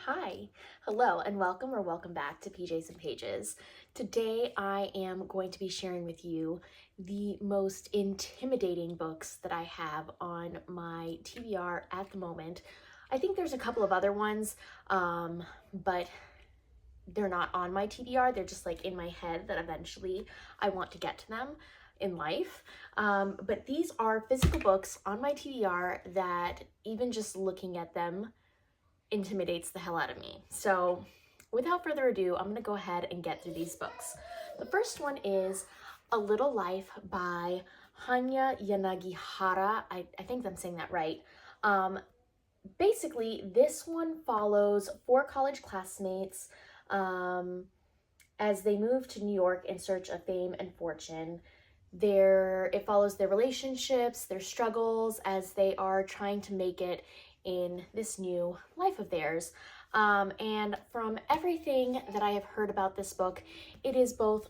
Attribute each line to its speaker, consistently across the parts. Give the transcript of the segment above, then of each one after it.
Speaker 1: Hi, hello, and welcome or welcome back to PJs and Pages. Today I am going to be sharing with you the most intimidating books that I have on my TBR at the moment. I think there's a couple of other ones, but they're not on my TBR. They're just like in my head that eventually I want to get to them in life. But these are physical books on my TBR that even just looking at them intimidates the hell out of me. So without further ado, I'm going to go ahead and get through these books. The first one is A Little Life by Hanya Yanagihara. I think I'm saying that right. Basically, this one follows four college classmates as they move to New York in search of fame and fortune. It follows their relationships, their struggles as they are trying to make it in this new life of theirs. And from everything that I have heard about this book, it is both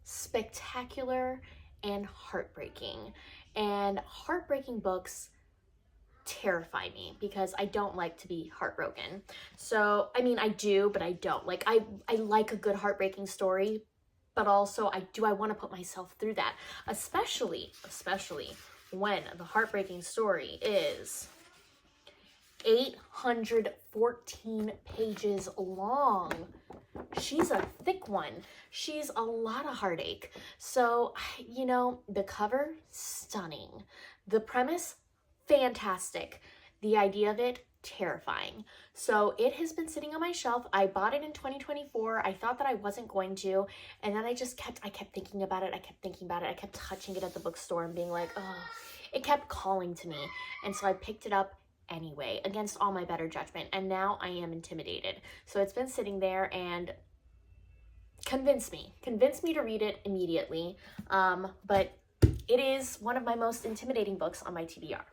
Speaker 1: spectacular and heartbreaking. And heartbreaking books terrify me because I don't like to be heartbroken. So, I mean, I do, but I don't. Like, I like a good heartbreaking story, but also I want to put myself through that, especially when the heartbreaking story is 814 pages long. She's a thick one. She's a lot of heartache. So, the cover, stunning. The premise, fantastic. The idea of it, terrifying. So it has been sitting on my shelf. I bought it in 2024. I thought that I wasn't going to, and then I kept thinking about it. I kept touching it at the bookstore and being like, oh, it kept calling to me. And so I picked it up anyway, against all my better judgment, and now I am intimidated. So it's been sitting there and convinced me to read it immediately. But it is one of my most intimidating books on my TBR.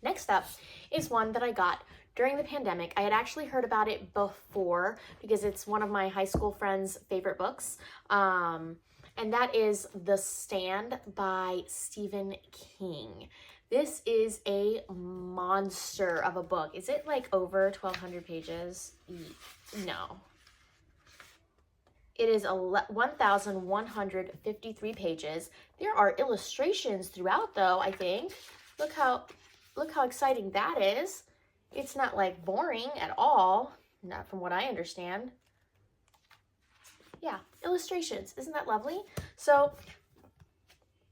Speaker 1: Next up is one that I got during the pandemic. I had actually heard about it before because it's one of my high school friends' favorite books. And that is The Stand by Stephen King. This is a monster of a book. Is it like over 1,200 pages? No. It is 1,153 pages. There are illustrations throughout, though, I think. Look how exciting that is. It's not like boring at all, not from what I understand. Yeah, illustrations. Isn't that lovely? So,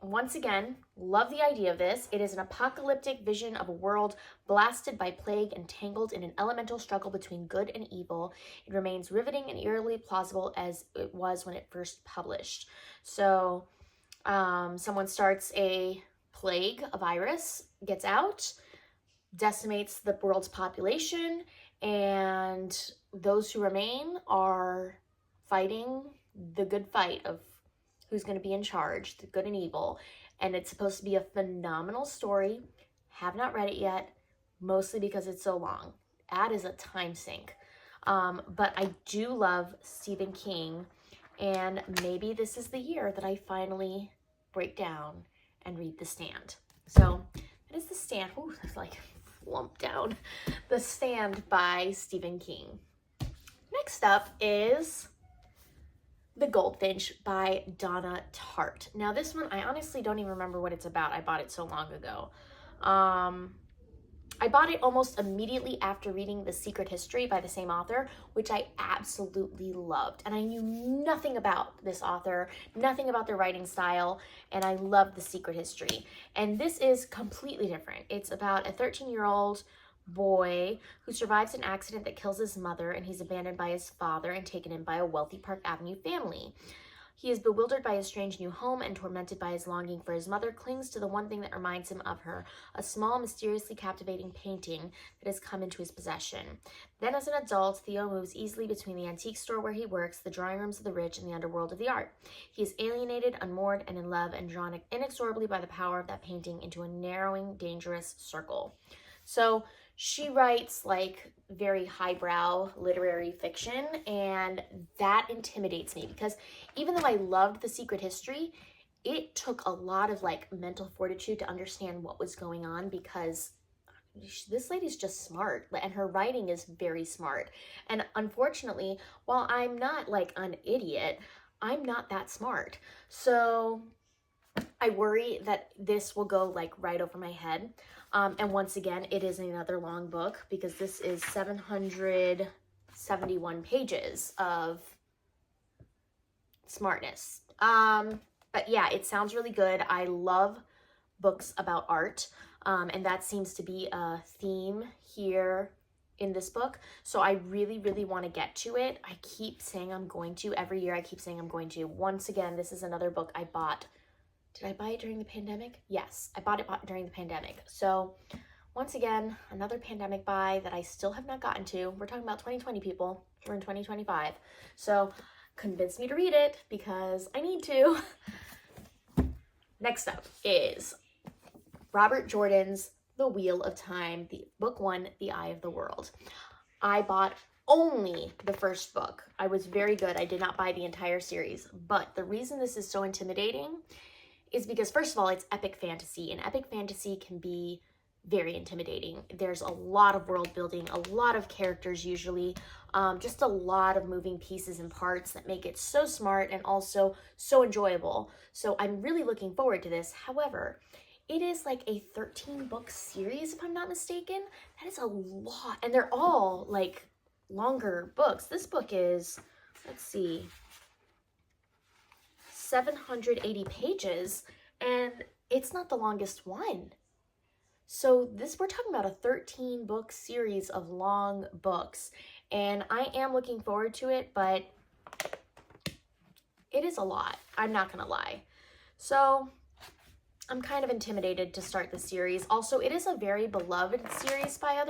Speaker 1: once again, love the idea of this. It is an apocalyptic vision of a world blasted by plague and tangled in an elemental struggle between good and evil. It remains riveting and eerily plausible as it was when it first published. So, someone starts a plague, a virus, gets out, decimates the world's population, and those who remain are fighting the good fight of who's going to be in charge, the good and evil. And it's supposed to be a phenomenal story. Have not read it yet, mostly because it's so long. That is a time sink. But I do love Stephen King, and maybe this is the year that I finally break down and read The Stand. So that is The Stand. Ooh, that's like lumped down. The Stand by Stephen King. Next up is The Goldfinch by Donna Tartt. Now this one, I honestly don't even remember what it's about. I bought it so long ago. I bought it almost immediately after reading The Secret History by the same author, which I absolutely loved. And I knew nothing about this author, nothing about their writing style, and I loved The Secret History. And this is completely different. It's about a 13-year-old boy who survives an accident that kills his mother, and he's abandoned by his father and taken in by a wealthy Park Avenue family. He is bewildered by his strange new home and tormented by his longing for his mother, clings to the one thing that reminds him of her, a small, mysteriously captivating painting that has come into his possession. Then as an adult, Theo moves easily between the antique store where he works, the drawing rooms of the rich, and the underworld of the art. He is alienated, unmoored, and in love, and drawn inexorably by the power of that painting into a narrowing, dangerous circle. So she writes like very highbrow literary fiction, and that intimidates me because even though I loved The Secret History, it took a lot of like mental fortitude to understand what was going on because this lady's just smart, and her writing is very smart. And unfortunately, while I'm not like an idiot, I'm not that smart. So I worry that this will go like right over my head. And once again, it is another long book because this is 771 pages of smartness. But yeah, it sounds really good. I love books about art. And that seems to be a theme here in this book. So I really, really want to get to it. I keep saying I'm going to. Every year I keep saying I'm going to. Once again, this is another book I bought. Did I buy it during the pandemic? Yes, I bought it during the pandemic. So once again, another pandemic buy that I still have not gotten to. We're talking about 2020, people. We're in 2025. So convince me to read it because I need to. Next up is Robert Jordan's The Wheel of Time, the book 1, The Eye of the World. I bought only the first book. I was very good. I did not buy the entire series. But the reason this is so intimidating is because, first of all, it's epic fantasy, and epic fantasy can be very intimidating. There's a lot of world building, a lot of characters usually, just a lot of moving pieces and parts that make it so smart and also so enjoyable. So I'm really looking forward to this. However, it is like a 13-book series, if I'm not mistaken. That is a lot, and they're all like longer books. This book is, let's see, 780 pages, and it's not the longest one. So we're talking about a 13-book series of long books, and I am looking forward to it, but it is a lot. I'm not gonna lie. So I'm kind of intimidated to start the series. Also, it is a very beloved series by a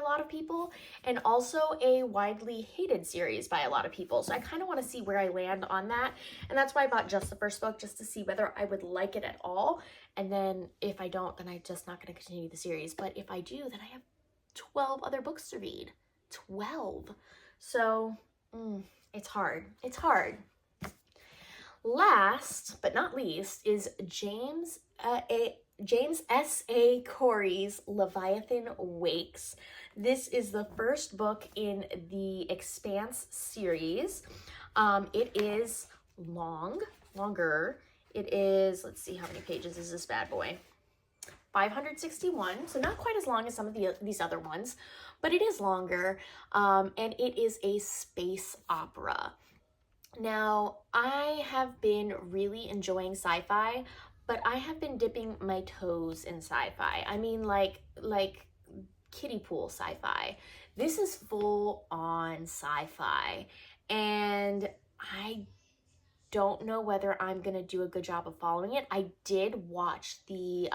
Speaker 1: lot of people, and also a widely hated series by a lot of people. So I kind of want to see where I land on that. And that's why I bought just the first book, just to see whether I would like it at all. And then if I don't, then I'm just not going to continue the series. But if I do, then I have 12 other books to read. 12. So it's hard. It's hard. Last but not least is James S.A. Corey's Leviathan Wakes. This is the first book in the Expanse series. It is longer. It is, let's see how many pages is this bad boy. 561, so not quite as long as some of these other ones, but it is longer, and it is a space opera. Now, I have been really enjoying sci-fi, but I have been dipping my toes in sci-fi. I mean, like kiddie pool sci-fi. This is full on sci-fi, and I don't know whether I'm gonna do a good job of following it. I did watch the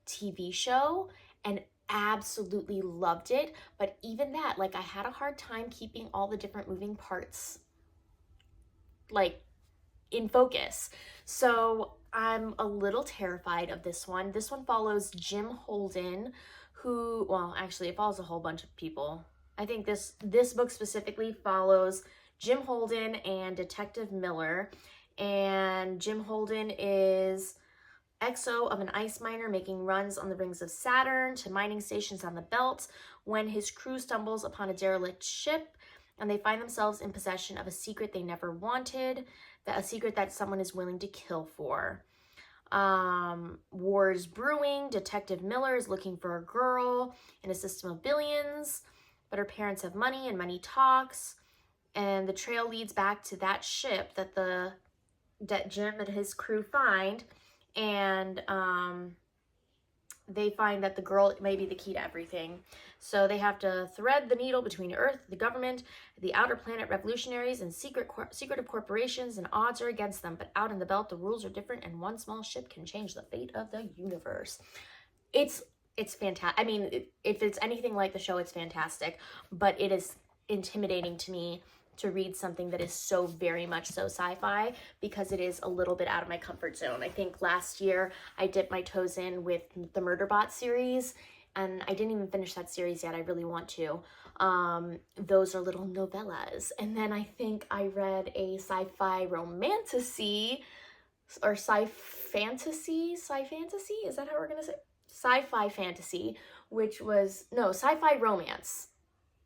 Speaker 1: TV show and absolutely loved it, but even that, like, I had a hard time keeping all the different moving parts like in focus. So I'm a little terrified of this one. This one follows Jim Holden, who, well, actually it follows a whole bunch of people. I think this book specifically follows Jim Holden and Detective Miller, and Jim Holden is XO of an ice miner making runs on the rings of Saturn to mining stations on the belt when his crew stumbles upon a derelict ship and they find themselves in possession of a secret they never wanted, a secret that someone is willing to kill for. War's brewing. Detective Miller is looking for a girl in a system of billions, but her parents have money and money talks, and the trail leads back to that ship that Jim and his crew find. And they find that the girl may be the key to everything. So they have to thread the needle between Earth, the government, the outer planet revolutionaries, and secretive corporations, and odds are against them. But out in the belt, the rules are different, and one small ship can change the fate of the universe. It's fantastic. I mean, if it's anything like the show, it's fantastic. But it is intimidating to me to read something that is so very much so sci-fi, because it is a little bit out of my comfort zone. I think last year I dipped my toes in with the Murderbot series, and I didn't even finish that series yet. I really want to. Those are little novellas. And then I think I read a sci-fi romantasy, or sci-fantasy? Is that how we're gonna say? sci-fi fantasy, which was, no, sci-fi romance.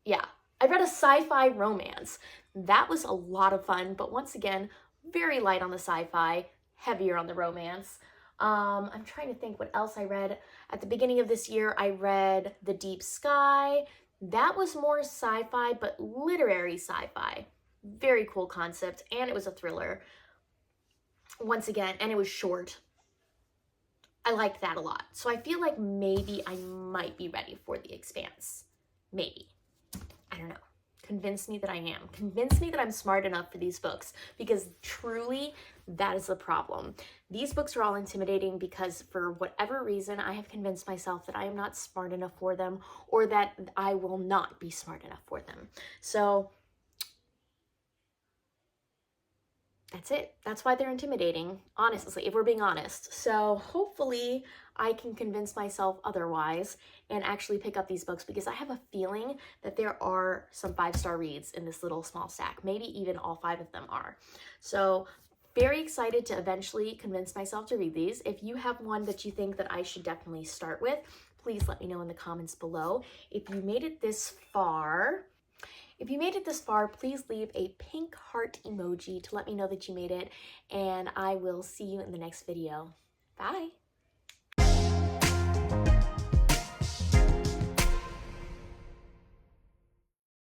Speaker 1: Yeah, I read a sci-fi romance. That was a lot of fun, but once again, very light on the sci-fi, heavier on the romance. I'm trying to think what else I read. At the beginning of this year, I read The Deep Sky. That was more sci-fi, but literary sci-fi. Very cool concept, and it was a thriller. Once again, and it was short. I liked that a lot. So I feel like maybe I might be ready for The Expanse. Maybe. I don't know. Convince me that I am. Convince me that I'm smart enough for these books, because truly that is the problem. These books are all intimidating because for whatever reason, I have convinced myself that I am not smart enough for them, or that I will not be smart enough for them. So that's it. That's why they're intimidating, honestly, if we're being honest. So hopefully I can convince myself otherwise and actually pick up these books, because I have a feeling that there are some 5-star reads in this little small stack. Maybe even all 5 of them are. So very excited to eventually convince myself to read these. If you have one that you think that I should definitely start with, please let me know in the comments below. If you made it this far, please leave a pink heart emoji to let me know that you made it, and I will see you in the next video. Bye!